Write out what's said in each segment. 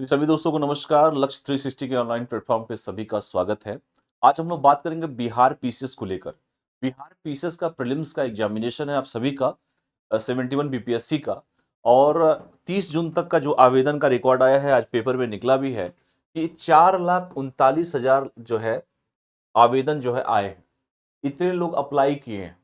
तो सभी दोस्तों को नमस्कार। लक्ष्य 360 के ऑनलाइन प्लेटफॉर्म पे सभी का स्वागत है। आज हम लोग बात करेंगे बिहार पीसीएस को लेकर। बिहार पीसीएस का प्रीलिम्स का एग्जामिनेशन है आप सभी का, 71 बीपीएससी का। और 30 जून तक का जो आवेदन का रिकॉर्ड आया है, आज पेपर में निकला भी है कि 4,39,000 जो है आवेदन जो है आए हैं। इतने लोग अप्लाई किए हैं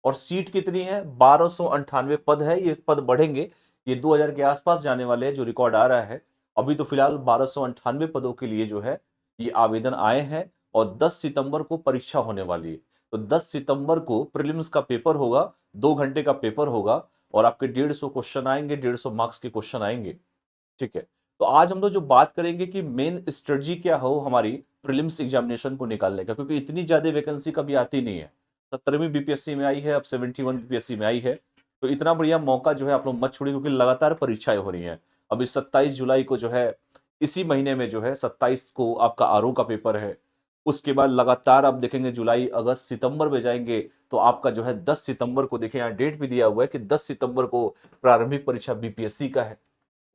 और सीट कितनी है? 1298 पद है। ये पद बढ़ेंगे, ये 2000 के आसपास जाने वाले हैं जो रिकॉर्ड आ रहा है। अभी तो फिलहाल 1298 पदों के लिए जो है ये आवेदन आए हैं और 10 सितंबर को परीक्षा होने वाली है। तो 10 सितंबर को प्रीलिम्स का पेपर होगा, 2 घंटे का पेपर होगा और आपके 150 क्वेश्चन आएंगे, 150 मार्क्स के क्वेश्चन आएंगे। ठीक है। तो आज हम लोग जो बात करेंगे कि मेन स्ट्रेटजी क्या हो हमारी प्रीलिम्स एग्जामिनेशन को निकालने का, क्योंकि इतनी ज्यादा वैकेंसी कभी आती नहीं है। 17वीं बीपीएससी में आई है, अब 71 बीपीएससी में आई है। तो इतना बढ़िया मौका जो है आप लोग मत छोड़िए, क्योंकि लगातार परीक्षाएं हो रही हैं। अभी 27 जुलाई को जो है, इसी महीने में जो है 27 को आपका आरओ का पेपर है। उसके बाद लगातार आप देखेंगे जुलाई अगस्त सितंबर में जाएंगे तो आपका जो है 10 सितंबर को, देखिए यहाँ डेट भी दिया हुआ है कि 10 सितंबर को प्रारंभिक परीक्षा बीपीएससी का है।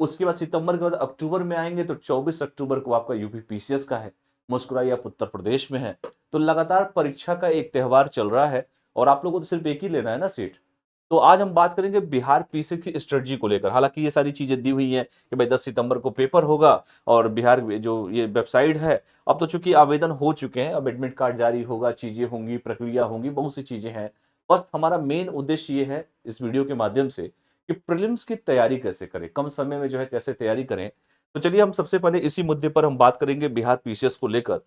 उसके बाद सितंबर के बाद अक्टूबर में आएंगे तो 24 अक्टूबर को आपका यूपी पीसीएस का है। मुस्कुराइए आप उत्तर प्रदेश में है। तो लगातार परीक्षा का एक त्योहार चल रहा है और आप लोगों को तो सिर्फ एक ही लेना है ना सीट। तो आज हम बात करेंगे बिहार पीसीएस की स्ट्रेटजी को लेकर। हालांकि ये सारी चीजें दी हुई हैं कि भाई 10 सितंबर को पेपर होगा और बिहार जो ये वेबसाइट है, अब तो चूंकि आवेदन हो चुके हैं, अब एडमिट कार्ड जारी होगा, चीजें होंगी, प्रक्रिया होंगी, बहुत सी चीजें हैं। बस हमारा मेन उद्देश्य ये है इस वीडियो के माध्यम से कि प्रीलिम्स की तैयारी कैसे करें, कम समय में जो है कैसे तैयारी करें। तो चलिए हम सबसे पहले इसी मुद्दे पर हम बात करेंगे बिहार पीसीएस को लेकर।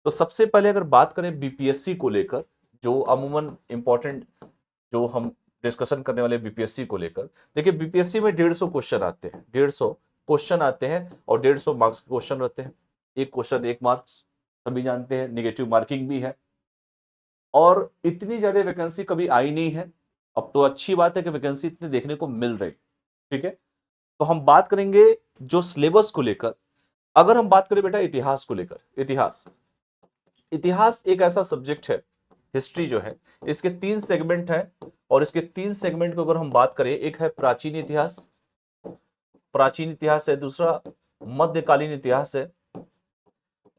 तो सबसे पहले अगर बात करें बीपीएससी को लेकर, जो अमूमन इंपॉर्टेंट जो हम डिस्कशन करने वाले बीपीएससी को लेकर, देखिए बीपीएससी में 150 क्वेश्चन आते हैं, 150 क्वेश्चन आते हैं और 150 मार्क्स के क्वेश्चन रहते हैं। एक क्वेश्चन एक मार्क्स, सभी जानते हैं, निगेटिव मार्किंग भी है। और इतनी ज्यादा वैकेंसी कभी आई नहीं है। अब तो अच्छी बात है कि वैकेंसी इतनी देखने को मिल रही। ठीक है। तो हम बात करेंगे जो सिलेबस को लेकर। अगर हम बात करें बेटा इतिहास को लेकर, इतिहास इतिहास एक ऐसा सब्जेक्ट है, हिस्ट्री जो है, इसके 3 सेगमेंट हैं। और इसके 3 सेगमेंट को अगर हम बात करें, एक है प्राचीन इतिहास, प्राचीन इतिहास है, दूसरा मध्यकालीन इतिहास है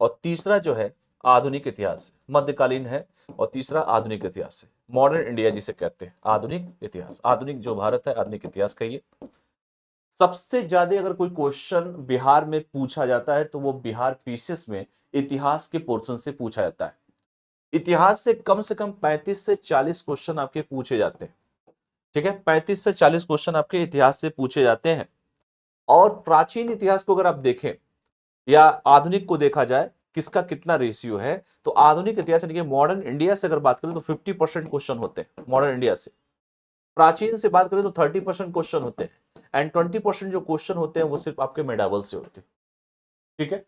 और तीसरा जो है आधुनिक इतिहास है। मध्यकालीन है और तीसरा आधुनिक इतिहास है। मॉडर्न इंडिया जिसे कहते हैं, आधुनिक इतिहास, आधुनिक जो भारत है, आधुनिक इतिहास कहिए। सबसे ज्यादा अगर कोई क्वेश्चन बिहार में पूछा जाता है तो वो बिहार पीसीएस में इतिहास के पोर्शन से पूछा जाता है। इतिहास से कम 35 से 40 क्वेश्चन आपके पूछे जाते हैं। ठीक है, 35 से 40 क्वेश्चन आपके इतिहास से पूछे जाते हैं। और प्राचीन इतिहास को अगर आप देखें या आधुनिक को देखा जाए, किसका कितना रेशियो है, तो आधुनिक इतिहास यानी कि मॉडर्न इंडिया से अगर बात करें तो 50% क्वेश्चन होते हैं मॉडर्न इंडिया से। प्राचीन से बात करें तो 30% क्वेश्चन होते हैं एंड 20% जो क्वेश्चन होते हैं वो सिर्फ आपके मेडावल से होते हैं। ठीक है।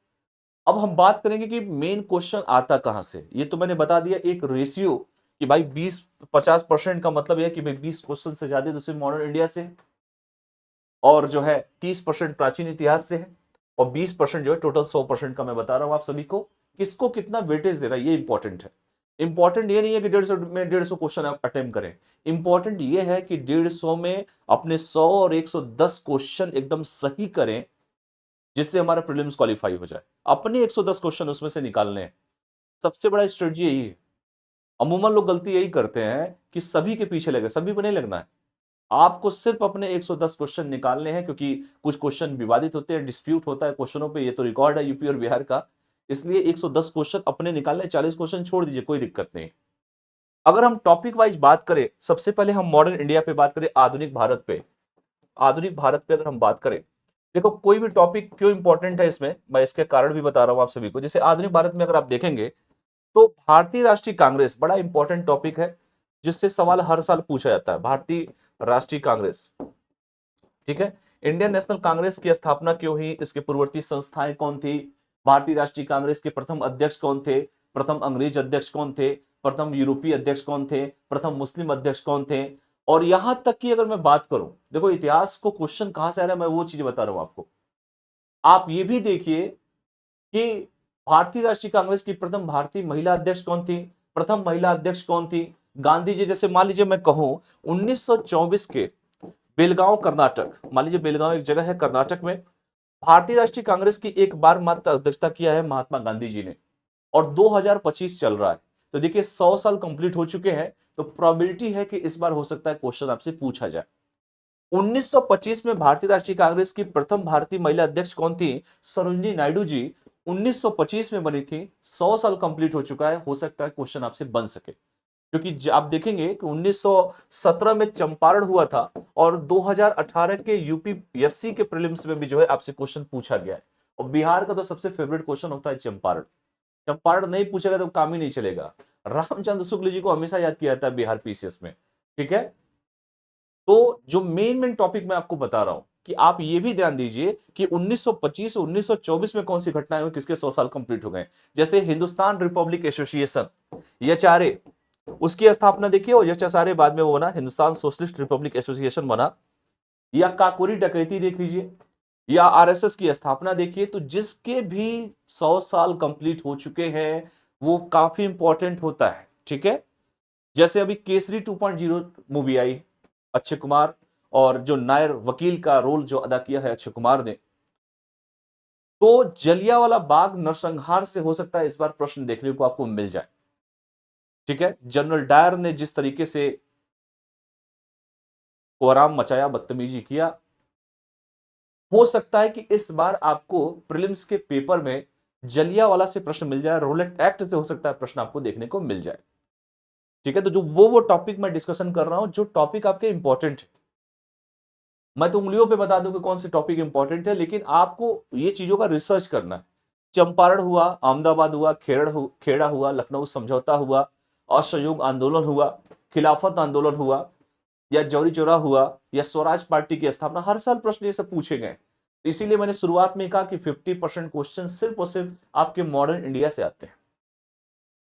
अब हम बात करेंगे कि मेन क्वेश्चन आता कहां से। ये तो मैंने बता दिया एक रेशियो कि भाई 20-50% का मतलब यह कि भाई 20 क्वेश्चन से ज्यादा तो सिर्फ मॉडर्न इंडिया से है और जो है 30% प्राचीन इतिहास से है और 20% जो है टोटल 100% का मैं बता रहा हूं आप सभी को। किसको कितना वेटेज दे रहा है ये इंपॉर्टेंट है। इंपॉर्टेंट ये नहीं है कि 150 में 150 क्वेश्चन आप अटेम्प्ट करें। इंपॉर्टेंट ये है कि 150 में अपने 100 और 110 क्वेश्चन एकदम सही करें, जिससे हमारा प्रीलिम्स क्वालिफाई हो जाए। अपने 110 क्वेश्चन उसमें से निकालने हैं। सबसे बड़ा स्ट्रेटजी यही है। अमूमन लोग गलती यही करते हैं कि सभी के पीछे लगे, सभी को नहीं लगना है। आपको सिर्फ अपने 110 क्वेश्चन निकालने हैं, क्योंकि कुछ क्वेश्चन विवादित होते हैं, डिस्प्यूट होता है क्वेश्चनों पे, ये तो रिकॉर्ड है यूपी और बिहार का। इसलिए 110 क्वेश्चन अपने निकालने, 40 क्वेश्चन छोड़ दीजिए, कोई दिक्कत नहीं। अगर हम टॉपिक वाइज बात करें, सबसे पहले हम मॉडर्न इंडिया पे बात करें, आधुनिक भारत पे। आधुनिक भारत पे अगर हम बात करें, देखो कोई भी टॉपिक क्यों इंपॉर्टेंट है इसमें, मैं इसके कारण भी बता रहा हूं आप सभी को। जैसे आधुनिक भारत में अगर आप देखेंगे तो भारतीय राष्ट्रीय कांग्रेस बड़ा इंपॉर्टेंट टॉपिक है, जिससे सवाल हर साल पूछा जाता है। भारतीय राष्ट्रीय कांग्रेस, ठीक है। इंडियन नेशनल कांग्रेस की स्थापना क्यों हुई, इसके पूर्ववर्ती संस्थाएं कौन थी, भारतीय राष्ट्रीय कांग्रेस के प्रथम अध्यक्ष कौन थे, प्रथम अंग्रेज अध्यक्ष कौन थे, प्रथम यूरोपीय अध्यक्ष कौन थे, प्रथम मुस्लिम अध्यक्ष कौन थे। और यहां तक कि अगर मैं बात करूं, देखो इतिहास को क्वेश्चन कहां से आ रहा है, मैं वो चीज बता रहा हूं आपको। आप ये भी देखिए कि भारतीय राष्ट्रीय कांग्रेस की प्रथम भारतीय महिला अध्यक्ष कौन थी, प्रथम महिला अध्यक्ष कौन थी। गांधी जी, जैसे मान लीजिए मैं कहूं 1924 के बेलगांव कर्नाटक, मान लीजिए बेलगांव एक जगह है कर्नाटक में, भारतीय राष्ट्रीय कांग्रेस की एक बार मात्र अध्यक्षता किया है महात्मा गांधी जी ने, और 2025 चल रहा है। तो देखिए 100 साल कंप्लीट हो चुके हैं, तो प्रोबेबिलिटी है कि इस बार हो सकता है क्वेश्चन आपसे पूछा जाए। 1925 में भारतीय राष्ट्रीय कांग्रेस की प्रथम भारतीय महिला अध्यक्ष कौन थी? सरोजिनी नायडू जी 1925 में बनी थी। 100 साल कंप्लीट हो चुका है, हो सकता है क्वेश्चन आपसे बन सके, क्योंकि आप देखेंगे कि 1917 में चंपारण हुआ था, और 2018 के यूपीएससी के प्रीलिम्स में भी जो है आपसे क्वेश्चन पूछा गया है। और बिहार का तो सबसे फेवरेट क्वेश्चन होता है चंपारण। चंपारण नहीं पूछेगा तो काम ही नहीं चलेगा। रामचंद्र शुक्ल जी को हमेशा याद किया जाता है बिहार पीसीएस में, ठीक है। तो जो मेन टॉपिक मैं आपको बता रहा हूं कि आप ये भी ध्यान दीजिए कि 1925 और 1924 में कौन सी घटनाएं हुई, किसके 100 साल कंप्लीट हो गए। जैसे हिंदुस्तान रिपब्लिक एसोसिएशन, एचआरए, उसकी स्थापना देखिए, और एचएसआरए बाद में वो बना, हिंदुस्तान सोशलिस्ट रिपब्लिक एसोसिएशन बना। या काकोरी डकैती देख लीजिए, या आरएसएस की स्थापना देखिए। तो जिसके भी 100 साल कंप्लीट हो चुके हैं वो काफी इंपॉर्टेंट होता है, ठीक है। जैसे अभी केसरी 2.0 मूवी आई, अक्षय कुमार, और जो नायर वकील का रोल जो अदा किया है अक्षय कुमार ने। तो जलियांवाला बाग नरसंहार से हो सकता है इस बार प्रश्न देखने को आपको मिल जाए, ठीक है। जनरल डायर ने जिस तरीके से कोहराम मचाया, बदतमीजी किया, हो सकता है कि इस बार आपको प्रीलिम्स के पेपर में जलियांवाला से प्रश्न मिल जाए, रोलेट एक्ट से हो सकता है प्रश्न आपको देखने को मिल जाए, ठीक है। तो जो वो टॉपिक मैं डिस्कशन कर रहा हूं, जो टॉपिक आपके इंपॉर्टेंट है, मैं तो उंगलियों पे बता दूं कि कौन से टॉपिक इंपॉर्टेंट है, लेकिन आपको ये चीजों का रिसर्च करना है। चंपारण हुआ, अहमदाबाद हुआ, खेड़ा हुआ, लखनऊ समझौता हुआ, असहयोग आंदोलन हुआ, खिलाफत आंदोलन हुआ, या जौहरी चौरा हुआ, या स्वराज पार्टी की स्थापना, हर साल प्रश्न ये सब पूछे गए। तो इसीलिए मैंने शुरुआत में कहा कि 50% क्वेश्चन सिर्फ और सिर्फ आपके मॉडर्न इंडिया से आते हैं,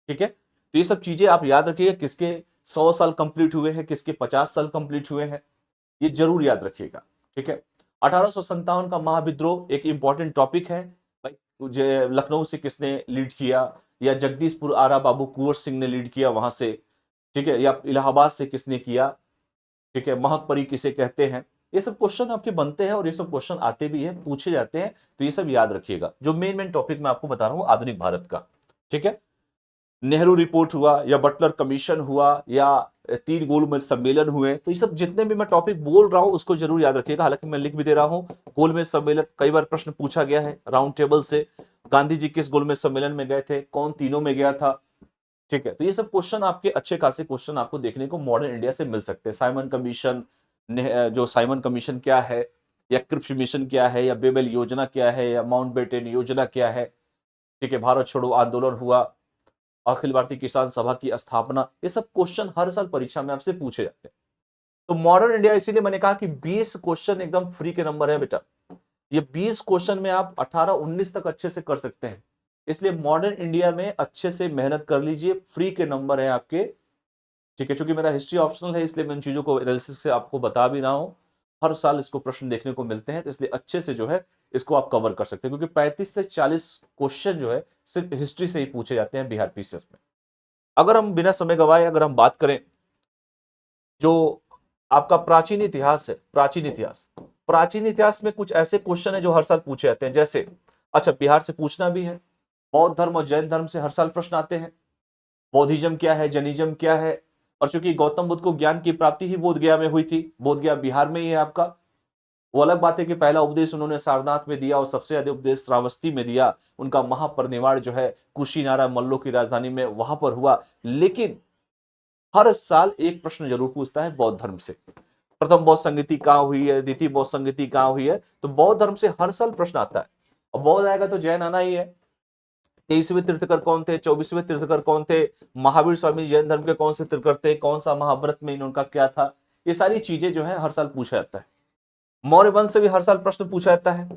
ठीक है। तो ये सब चीजें आप याद रखिएगा, किसके 100 साल कंप्लीट हुए हैं, किसके 50 साल कंप्लीट हुए हैं, ये जरूर याद रखिएगा, ठीक है। 1857 का महाविद्रोह एक इंपॉर्टेंट टॉपिक है भाई। मुझे लखनऊ से किसने लीड किया, या जगदीशपुर आरा बाबू कुंवर सिंह ने लीड किया वहां से, ठीक है, या इलाहाबाद से किसने किया, ठीक है, महक परी किसे कहते हैं। ये सब क्वेश्चन आपके बनते हैं, और ये सब क्वेश्चन आते भी हैं, पूछे जाते हैं। तो ये सब याद रखिएगा, जो मेन टॉपिक मैं आपको बता रहा हूं आधुनिक भारत का, ठीक है। नेहरू रिपोर्ट हुआ, या बटलर कमीशन हुआ, या 3 गोलमेज सम्मेलन हुए। तो ये सब जितने भी मैं टॉपिक बोल रहा हूं उसको जरूर याद रखिएगा। हालांकि मैं लिख भी दे रहा हूं, गोलमेज सम्मेलन कई बार प्रश्न पूछा गया है राउंड टेबल से। गांधी जी किस गोलमेज सम्मेलन में गए थे, कौन तीनों में गया था, ठीक है। तो ये सब क्वेश्चन आपके अच्छे खासे क्वेश्चन आपको देखने को मॉडर्न इंडिया से मिल सकते हैं। साइमन कमीशन, जो साइमन कमीशन क्या है, या क्रिप्स मिशन क्या है, या बेबल योजना क्या है, या माउंटबेटन योजना क्या है, ठीक है। भारत छोड़ो आंदोलन हुआ, अखिल भारतीय किसान सभा की स्थापना, ये सब क्वेश्चन हर साल परीक्षा में आपसे पूछे जाते हैं। तो मॉडर्न इंडिया, इसीलिए मैंने कहा कि 20 क्वेश्चन एकदम फ्री के नंबर है बेटा। ये 20 क्वेश्चन में आप 18-19 तक अच्छे से कर सकते हैं। इसलिए मॉडर्न इंडिया में अच्छे से मेहनत कर लीजिए, फ्री के नंबर है आपके, ठीक है। चूंकि मेरा हिस्ट्री ऑप्शनल है, इसलिए मैं इन चीजों को एनालिसिस से आपको बता भी रहा हूं। हर साल इसको प्रश्न देखने को मिलते हैं, तो इसलिए अच्छे से जो है इसको आप कवर कर सकते हैं, क्योंकि 35 से 40 क्वेश्चन जो है सिर्फ हिस्ट्री से ही पूछे जाते हैं बिहार पीसीएस में। अगर हम बिना समय गवाए अगर हम बात करें, जो आपका प्राचीन इतिहास है, प्राचीन इतिहास में कुछ ऐसे क्वेश्चन है जो हर साल पूछे जाते हैं। जैसे, अच्छा, बिहार से पूछना भी है, बौद्ध धर्म और जैन धर्म से हर साल प्रश्न आते हैं। बौद्धिज्म क्या है, जैनिज्म क्या है। और चूंकि गौतम बुद्ध को ज्ञान की प्राप्ति ही बोध गया में हुई थी, बोध गया बिहार में ही है आपका। वो अलग बात है कि पहला उपदेश उन्होंने सारनाथ में दिया, और सबसे अधिक उपदेश श्रावस्ती में दिया। उनका महापरिनिर्वाण जो है कुशीनारा मल्लों की राजधानी में वहां पर हुआ। लेकिन हर साल एक प्रश्न जरूर पूछता है बौद्ध धर्म से। प्रथम बौद्ध संगति कहां हुई है, द्वितीय बौद्ध संगति कहां हुई है। तो बौद्ध धर्म से हर साल प्रश्न आता है। और बौद्ध आएगा तो जैन आना ही है। 23वें तीर्थकर कौन थे, 24वें तीर्थकर कौन थे, महावीर स्वामी जैन धर्म के कौन से तीर्थकर थे, कौन सा महाव्रत में इनका क्या था। ये सारी चीजें जो है हर साल पूछा जाता है। मौर्य वंश से भी हर साल प्रश्न पूछा जाता है,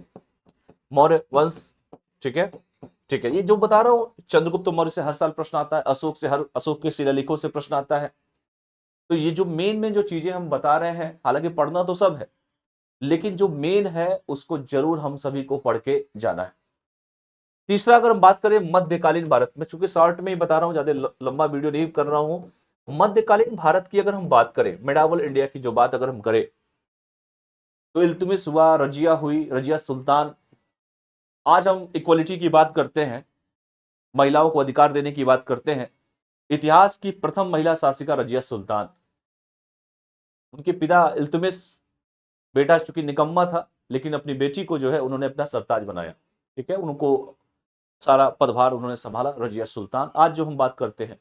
मौर्य वंश, ठीक है, ठीक है। ये जो बता रहा हूं, चंद्रगुप्त मौर्य से हर साल प्रश्न आता है, अशोक के शिलालेखों से प्रश्न आता है। तो ये जो मेन जो चीजें हम बता रहे हैं, हालांकि पढ़ना तो सब है, लेकिन जो मेन है उसको जरूर हम सभी को पढ़ के जाना है। तीसरा, अगर हम बात करें मध्यकालीन भारत में, चूंकि शॉर्ट में ही बता रहा हूं, ज्यादा लंबा वीडियो नहीं कर रहा हूं। मध्यकालीन भारत की अगर हम बात करें, मेडावल इंडिया की जो बात अगर हम करें, तो इल्तुतमिश हुआ, रजिया हुई, रजिया सुल्तान, आज हम इक्वलिटी की बात करते हैं, महिलाओं को अधिकार देने की बात करते हैं। इतिहास की प्रथम महिला शासिका रजिया सुल्तान, उनके पिता इल्तुमिश, बेटा चूंकि निकम्मा था लेकिन अपनी बेटी को जो है उन्होंने अपना सरताज बनाया। ठीक है, उनको सारा पदभार उन्होंने संभाला। रजिया सुल्तान, आज जो हम बात करते हैं,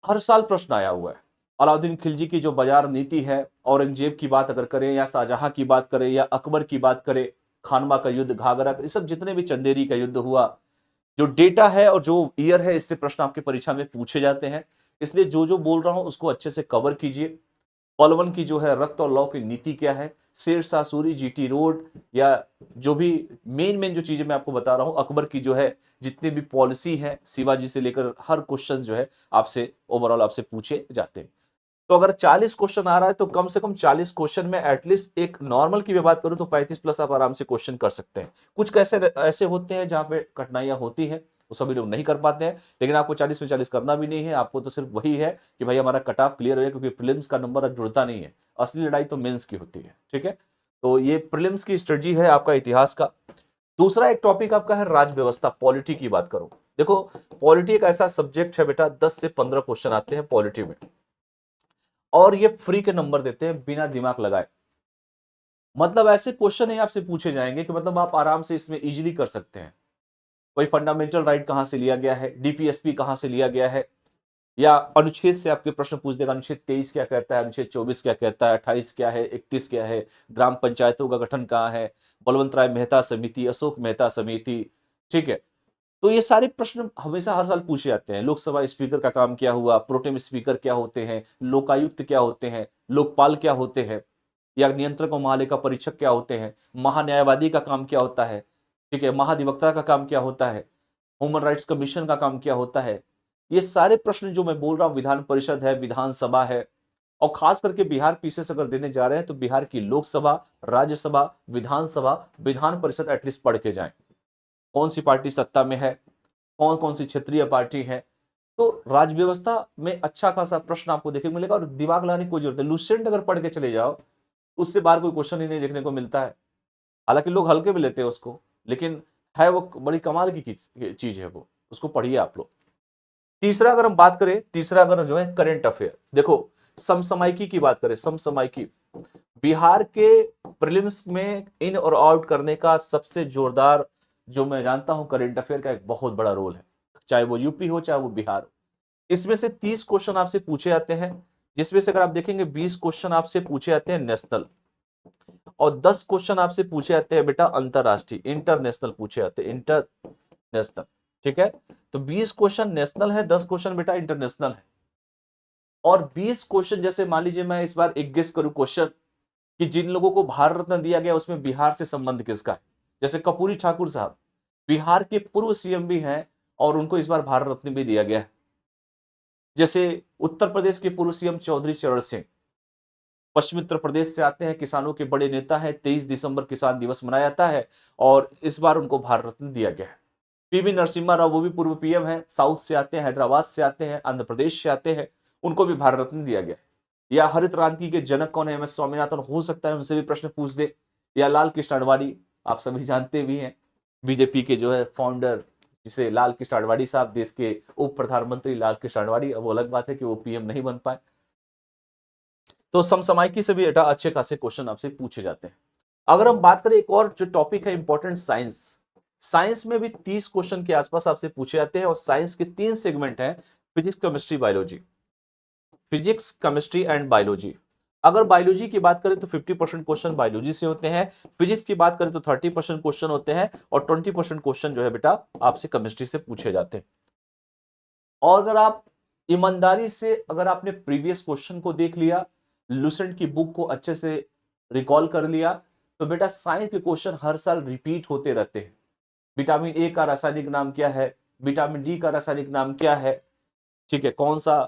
हर साल प्रश्न आया हुआ है। अलाउद्दीन खिलजी की जो बाजार नीति है, औरंगजेब की बात अगर करें या शाहजहां की बात करें या अकबर की बात करें, खानवा का युद्ध, घाघरा, ये सब जितने भी चंदेरी का युद्ध हुआ, जो डेटा है और जो ईयर है, इससे प्रश्न आपके परीक्षा में पूछे जाते हैं। इसलिए जो जो बोल रहा हूं उसको अच्छे से कवर कीजिए। पलवन की जो है रक्त और लौ की नीति क्या है, शेर शाह सूरी, जीटी रोड, या जो भी मेन जो चीजें मैं आपको बता रहा हूं, अकबर की जो है जितनी भी पॉलिसी है, शिवाजी से लेकर हर क्वेश्चन जो है आपसे ओवरऑल आपसे पूछे जाते हैं। तो अगर 40 क्वेश्चन आ रहा है तो कम से कम 40 क्वेश्चन में एटलीस्ट एक नॉर्मल की भी बात करूं तो 35 प्लस आप आराम से क्वेश्चन कर सकते हैं। कुछ कैसे ऐसे होते हैं जहां पे कठिनाइयां होती है, वो सभी लोग नहीं कर पाते हैं, लेकिन आपको 40 में 40 करना भी नहीं है। आपको तो सिर्फ वही है कि भाई हमारा कट ऑफ क्लियर हो, क्योंकि प्रीलिम्स का नंबर अब जुड़ता नहीं है, असली लड़ाई तो मेंस की होती है। ठीक है, तो ये प्रीलिम्स की स्ट्रेटजी है आपका इतिहास का। दूसरा एक टॉपिक आपका है राज व्यवस्था, पॉलिटी की बात करो। देखो, पॉलिटी एक ऐसा सब्जेक्ट है बेटा, 10 से 15 क्वेश्चन आते हैं पॉलिटी में, और ये फ्री के नंबर देते हैं बिना दिमाग लगाए। मतलब ऐसे क्वेश्चन ही आपसे पूछे जाएंगे कि मतलब आप आराम से इसमें इजीली कर सकते हैं। कोई फंडामेंटल राइट कहां से लिया गया है, डीपीएसपी कहां से लिया गया है, या अनुच्छेद से आपके प्रश्न पूछ देगा, अनुच्छेद 23 क्या कहता है, अनुच्छेद 24 क्या कहता है, 28 क्या है, 31 क्या है, ग्राम पंचायतों का गठन कहाँ है, बलवंत राय मेहता समिति, अशोक मेहता समिति। ठीक है, तो ये सारे प्रश्न हमेशा हर साल पूछे जाते हैं। लोकसभा स्पीकर का काम क्या हुआ, प्रोटेम स्पीकर क्या होते हैं, लोकायुक्त क्या होते हैं, लोकपाल क्या होते हैं, या नियंत्रक और महालेखा परीक्षक क्या होते हैं, महान्यायवादी का काम क्या होता है, ठीक है, महाधिवक्ता का काम क्या होता है, ह्यूमन राइट्स कमीशन का काम क्या होता है। ये सारे प्रश्न जो मैं बोल रहा हूं, विधान परिषद है, विधानसभा है, और खास करके बिहार पीसीएस अगर देने जा रहे हैं तो बिहार की लोकसभा, राज्यसभा, विधानसभा, विधान परिषद एटलीस्ट पढ़ के जाएं। कौन सी पार्टी सत्ता में है, कौन कौन सी क्षेत्रीय पार्टी है। तो राज्य व्यवस्था में अच्छा खासा प्रश्न आपको देखने को मिलेगा, और दिमाग लगाने की कोई जरूरत है। लुसेंट अगर पढ़ के चले जाओ, उससे बाहर कोई क्वेश्चन ही नहीं देखने को मिलता है। हालांकि लोग हल्के में लेते हैं उसको, लेकिन है वो बड़ी कमाल की चीज है, वो उसको पढ़िए आप लोग। तीसरा अगर हम बात करें, तीसरा अगर जो है करेंट अफेयर, देखो समसामयिकी की बात करें, समसामयिकी बिहार के प्रीलिम्स में इन और आउट करने का सबसे जोरदार जो मैं जानता हूं, करेंट अफेयर का एक बहुत बड़ा रोल है, चाहे वो यूपी हो चाहे वो बिहार हो। इसमें से 30 क्वेश्चन आपसे पूछे जाते हैं, जिसमें से अगर आप देखेंगे 20 क्वेश्चन आपसे पूछे जाते हैं नेशनल, और 10 क्वेश्चन आपसे पूछे जाते हैं बेटा अंतरराष्ट्रीय, इंटरनेशनल पूछे जाते हैं, इंटरनेशनल। ठीक है, तो 20 क्वेश्चन नेशनल है, 10 क्वेश्चन बेटा इंटरनेशनल है। और 20 क्वेश्चन, जैसे मान लीजिए मैं इस बार एक गेस करूं क्वेश्चन कि जिन लोगों को भारत रत्न दिया गया उसमें बिहार से संबंध किसका है। जैसे कर्पूरी ठाकुर साहब बिहार के पूर्व सीएम भी हैं और उनको इस बार भारत रत्न भी दिया गया है। जैसे उत्तर प्रदेश के पूर्व सीएम चौधरी चरण सिंह पश्चिमी उत्तर प्रदेश से आते हैं, किसानों के बड़े नेता हैं, 23 दिसंबर किसान दिवस मनाया जाता है और इस बार उनको भारत रत्न दिया गया है। पीवी नरसिम्हा राव, वो भी पूर्व पीएम है, साउथ से आते हैं, हैदराबाद से आते हैं, आंध्र प्रदेश से आते हैं, उनको भी भारत रत्न दिया गया है। या हरित क्रांति के जनक कौन है, एम एस स्वामीनाथन, हो सकता है उनसे भी प्रश्न पूछ दे। या लाल कृष्ण आडवाणी, आप सभी जानते भी हैं, बीजेपी के जो है फाउंडर, जिसे लाल कृष्ण आडवाणी साहब, देश के उप प्रधानमंत्री लाल कृष्ण आडवाणी, वो अलग बात है कि वो पीएम नहीं बन पाए। तो समसामयिकी से भी बेटा अच्छे खासे क्वेश्चन आपसे पूछे जाते हैं। अगर हम बात करें एक और जो टॉपिक है इंपॉर्टेंट, साइंस, साइंस में भी 30 क्वेश्चन के आसपास आपसे पूछे जाते हैं, और साइंस के 3 सेगमेंट हैं, physics, chemistry, biology. Physics, chemistry and biology. अगर बायोलॉजी की बात करें तो 50% क्वेश्चन बायोलॉजी से होते हैं, फिजिक्स की बात करें तो 30% क्वेश्चन होते हैं, और 20% क्वेश्चन जो है बेटा आपसे केमिस्ट्री से पूछे जाते हैं। और अगर आप ईमानदारी से, अगर आपने प्रीवियस क्वेश्चन को देख लिया, लुसेंट की बुक को अच्छे से रिकॉल कर लिया, तो बेटा साइंस के क्वेश्चन हर साल रिपीट होते रहते हैं। विटामिन ए का रासायनिक नाम क्या है, विटामिन डी का रासायनिक नाम क्या है, ठीक है, कौन सा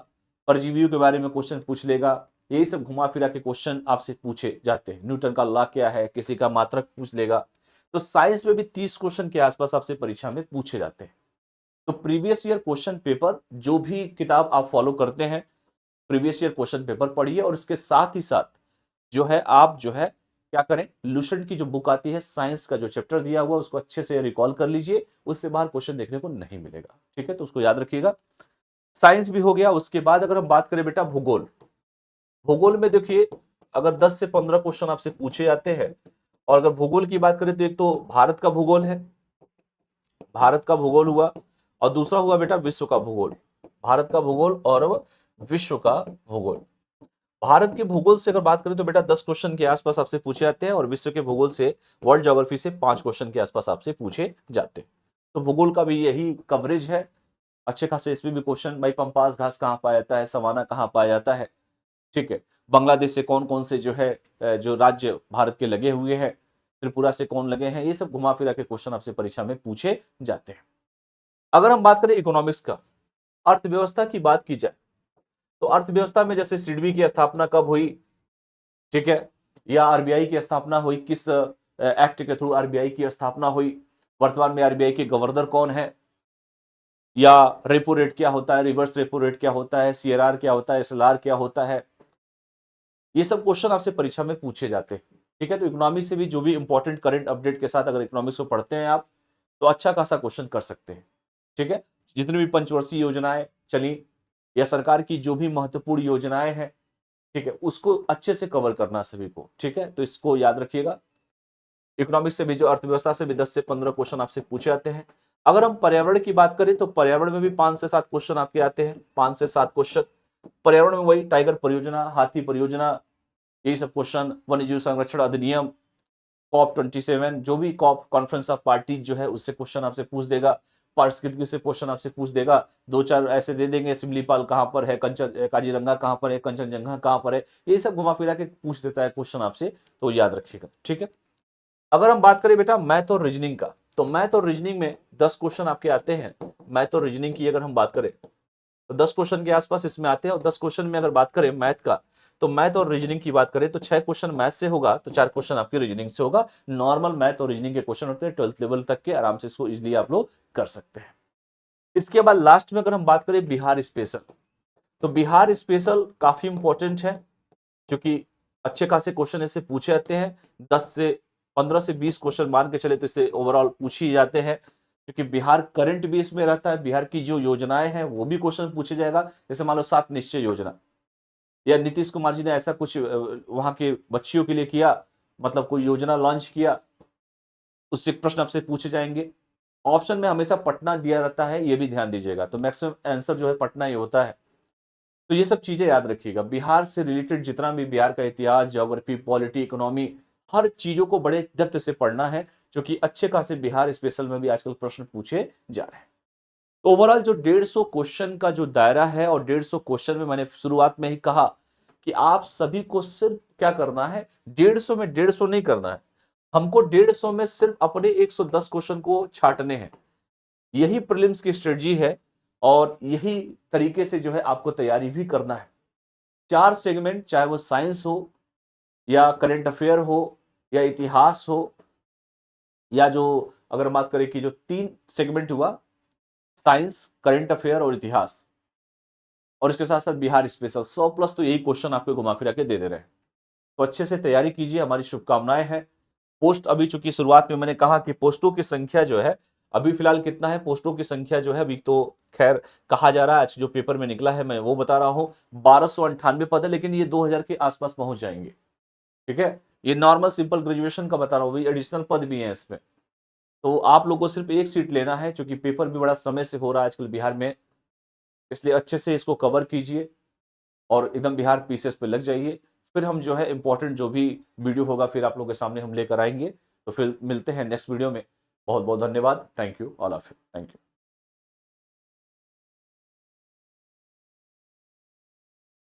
परजीवियों के बारे में क्वेश्चन पूछ लेगा, यही सब घुमा फिरा के क्वेश्चन आपसे पूछे जाते हैं। न्यूटन का लॉ क्या है, किसी का मात्रक पूछ लेगा। तो साइंस में भी 30 क्वेश्चन के आसपास आपसे परीक्षा में पूछे जाते हैं। तो प्रीवियस ईयर क्वेश्चन पेपर, जो भी किताब आप फॉलो करते हैं, प्रीवियस ईयर क्वेश्चन पेपर पढ़िए, और इसके साथ ही साथ जो है आप जो है क्या करें, लुसेंट की जो बुक आती है साइंस का जो चैप्टर दिया हुआ उसको अच्छे से रिकॉल कर लीजिए, उससे बाहर क्वेश्चन देखने को नहीं मिलेगा। ठीक है, तो उसको याद रखिएगा। साइंस भी हो गया। उसके बाद अगर हम बात करें बेटा भूगोल, भूगोल में देखिए अगर 10 से 15 क्वेश्चन आपसे पूछे जाते हैं, और अगर भूगोल की बात करें तो एक तो भारत का भूगोल है, भारत का भूगोल हुआ, और दूसरा हुआ बेटा विश्व का भूगोल। भारत का भूगोल और विश्व का भूगोल। भारत के भूगोल से अगर बात करें तो बेटा 10 क्वेश्चन के आसपास आपसे पूछे जाते हैं, और विश्व के भूगोल से, वर्ल्ड ज्योग्राफी से 5 क्वेश्चन के आसपास आपसे पूछे जाते हैं। तो भूगोल का भी यही कवरेज है। अच्छे खासे इसमें भी क्वेश्चन, भाई पंपास घास कहाँ पाया जाता है, सवाना कहाँ पाया जाता है, ठीक है, बांग्लादेश से कौन कौन से जो है जो राज्य भारत के लगे हुए हैं, त्रिपुरा से कौन लगे हैं, ये सब घुमा फिरा के क्वेश्चन आपसे परीक्षा में पूछे जाते हैं। अगर हम बात करें इकोनॉमिक्स का, अर्थव्यवस्था की बात की जाए, तो अर्थव्यवस्था में जैसे सिडबी की स्थापना कब हुई, ठीक है, या आरबीआई की स्थापना हुई, किस एक्ट के थ्रू आरबीआई की स्थापना हुई, वर्तमान में आरबीआई के गवर्नर कौन है, या रेपो रेट क्या होता है, रिवर्स रेपो रेट क्या होता है, सीआरआर क्या होता है, एसएलआर क्या होता है, ये सब क्वेश्चन आपसे परीक्षा में पूछे जाते हैं। ठीक है, तो इकोनॉमी से भी जो भी इंपॉर्टेंट करंट अपडेट के साथ अगर इकोनॉमिक्स को पढ़ते हैं आप, तो अच्छा खासा क्वेश्चन कर सकते हैं। ठीक है, जितनी भी पंचवर्षीय योजनाएं चली या सरकार की जो भी महत्वपूर्ण योजनाएं हैं, ठीक है, उसको अच्छे से कवर करना सभी को। ठीक है, तो इसको याद रखिएगा। इकोनॉमिक्स से भी, जो अर्थव्यवस्था से भी 10 से 15 क्वेश्चन आपसे पूछे जाते हैं। अगर हम पर्यावरण की बात करें तो पर्यावरण में भी 5 से 7 क्वेश्चन आपके आते हैं, 5 से 7 क्वेश्चन पर्यावरण में। वही टाइगर परियोजना, हाथी परियोजना, यही सब क्वेश्चन, वन्य जीव संरक्षण अधिनियम, कॉप 27, जो भी कॉप कॉन्फ्रेंस ऑफ पार्टीज जो है उससे क्वेश्चन आपसे पूछ देगा, पारिस्थितिकी से क्वेश्चन आपसे पूछ देगा, 2-4 ऐसे दे देंगे, सिमलीपाल कहां पर है, कंचन काजीरंगा कहां पर है, कंचनजंगा कहां पर है, ये सब घुमा फिरा के पूछ देता है क्वेश्चन आपसे, तो याद रखिएगा। ठीक है, अगर हम बात करें बेटा मैथ और रीजनिंग का, तो मैथ और रीजनिंग में 10 क्वेश्चन आपके आते हैं। मैथ और रीजनिंग की अगर हम बात करें तो 10 क्वेश्चन के आसपास इसमें आते हैं, और 10 क्वेश्चन में अगर बात करें मैथ का, तो मैथ और रीजनिंग की बात करें तो 6 क्वेश्चन मैथ से होगा, तो 4 क्वेश्चन आपके रीजनिंग से होगा। नॉर्मल मैथ और रीजनिंग के क्वेश्चन होते हैं 12th लेवल तक के, आराम से इसको इजिली आप लोग कर सकते हैं। इसके बाद लास्ट में अगर हम बात करें बिहार स्पेशल, तो बिहार स्पेशल काफी इंपॉर्टेंट है, क्योंकि अच्छे खासे क्वेश्चन ऐसे पूछे जाते हैं। 15 से 20 क्वेश्चन मान के चले तो इसे ओवरऑल पूछ ही जाते हैं, क्योंकि बिहार करंट भी इसमें रहता है। बिहार की जो योजनाएं हैं वो भी क्वेश्चन पूछे जाएगा। जैसे मान लो 7 निश्चय योजना, या नीतीश कुमार जी ने ऐसा कुछ वहां के बच्चियों के लिए किया, मतलब कोई योजना लॉन्च किया, उससे प्रश्न आपसे पूछे जाएंगे। ऑप्शन में हमेशा पटना दिया रहता है, ये भी ध्यान दीजिएगा, तो मैक्सिमम आंसर जो है पटना ही होता है। तो ये सब चीजें याद रखिएगा। बिहार से रिलेटेड जितना भी बिहार का इतिहास, ज्योग्राफी, पॉलिटी, इकोनॉमी, हर चीजों को बड़े डेप्थ से पढ़ना है, क्योंकि अच्छे खासे बिहार स्पेशल में भी आजकल प्रश्न पूछे जा रहे हैं। तो ओवरऑल जो 150 क्वेश्चन का जो दायरा है, और 150 क्वेश्चन में मैंने शुरुआत में ही कहा कि आप सभी को सिर्फ क्या करना है, 150 में 150 नहीं करना है, हमको 150 में सिर्फ अपने 110 क्वेश्चन को छांटने हैं। यही प्रीलिम्स की स्ट्रेटजी है, और यही तरीके से जो है आपको तैयारी भी करना है। 4 सेगमेंट, चाहे वो साइंस हो, या करंट अफेयर हो, या इतिहास हो, या जो अगर बात करें कि जो 3 सेगमेंट हुआ, साइंस, करंट अफेयर और इतिहास, और इसके साथ साथ बिहार स्पेशल, 100 प्लस तो यही क्वेश्चन आपको घुमा फिरा के दे रहे हैं। तो अच्छे से तैयारी कीजिए, हमारी शुभकामनाएं हैं। पोस्ट अभी, चूंकि शुरुआत में मैंने कहा कि पोस्टों की संख्या जो है अभी फिलहाल कितना है, पोस्टों की संख्या जो है अभी तो खैर कहा जा रहा है, आज जो पेपर में निकला है मैं वो बता रहा हूं, 1298 पद है, लेकिन ये 2000 के आसपास पहुंच जाएंगे। ठीक है, ये नॉर्मल सिंपल ग्रेजुएशन का बता रहा हूं, एडिशनल पद भी है इसमें। तो आप लोगों को सिर्फ एक सीट लेना है, क्योंकि पेपर भी बड़ा समय से हो रहा है आजकल बिहार में, इसलिए अच्छे से इसको कवर कीजिए और एकदम बिहार पीसीएस पे लग जाइए। फिर हम जो है इंपॉर्टेंट जो भी वीडियो होगा फिर आप लोगों के सामने हम लेकर आएंगे। तो फिर मिलते हैं नेक्स्ट वीडियो में। बहुत बहुत धन्यवाद। Thank you all of you. Thank you.